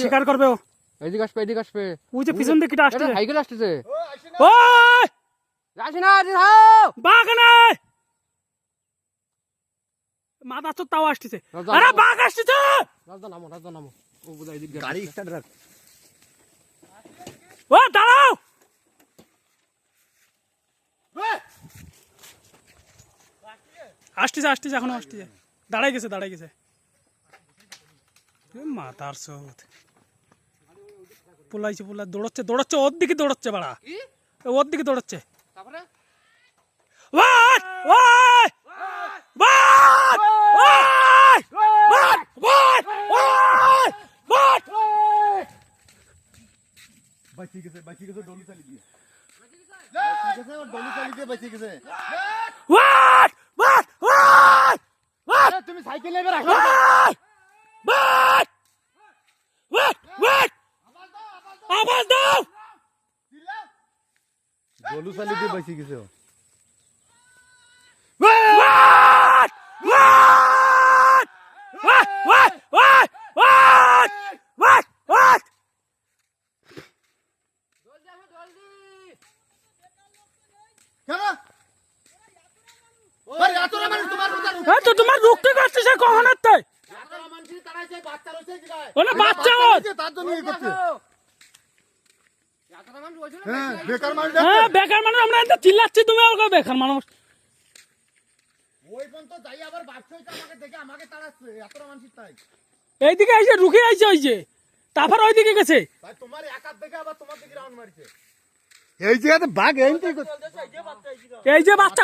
শিকার করবে ও। এদিকে আসবে, এদিকে আসবে। ওই যে পিছন দিকে কিটা আসছে। সাইকেল আসতেছে। ওই যাস না, যাও। বাঘ না মাথা তো তাও আসতেছে। আরে বাঘ আসতেছে। রাজদা নামো, রাজদা নামো। ও বুঝাই দিক গাড়ি স্টার্ট রাখ। ও দাঁড়াও। আসতেছে আসতেছে এখনো আসতেছে। দাঁড়াই গেছে দাঁড়াই গেছে। মাথার সৌদ পোলাইছে পোলা দৌড়চ্ছে দৌড়চ্ছে ওর দিকে দৌড়চ্ছে বাড়া ওর দিকে দৌড়চ্ছে। তারপরে ওয়াট ওয়াট ওয়াট ওয়াট ওয়াট ওয়াট বাঁচি গেছে ডলি চালি দিয়ে। ডলি চালি দিয়ে বাঁচি গেছে। ওয়াট ওয়াট ওয়াট ওয়াট তুমি সাইকেল নেবে রাখো। ওয়াট ওয়াট ওয়াট আওয়াজ দাও। ডলু চালি দিয়ে বাঁচি গেছে। ওয়াট ওয়াট ওয়াট ওয়াট ওয়াট ওয়াট ওয়াট ওয়াট কেন? ওই এতটা মানুষ তোমার উদার। এই তো তোমার রুখতে করতেছে কখনো তাই এতটা মানুষ তারাই যে বাচ্চা রয়েছে কি গায়? ওনা বাচ্চা ওর তার জন্য এই করছে। এতটা মানুষ হইছিল না। হ্যাঁ, বেকার মানুষ। হ্যাঁ বেকার মানুষ আমরা এত চিল্লাচ্ছি তুমি ওকে বেকার মানুষ। ওই পর্যন্ত যাই আবার বাচ্চা হইছে আমাকে দেখে আমাকে তাড়াচ্ছে। এতটা মানুষ তাই। এইদিকে আইছে রুখে আইছে ওই যে তারপর ওইদিকে গেছে। ভাই তোমার একার দেখে আবার তোমার দিকে রাউন্ড মারছে। এই জায়গাতে বাঘ এইটাই করছে। এই যে বাচ্চা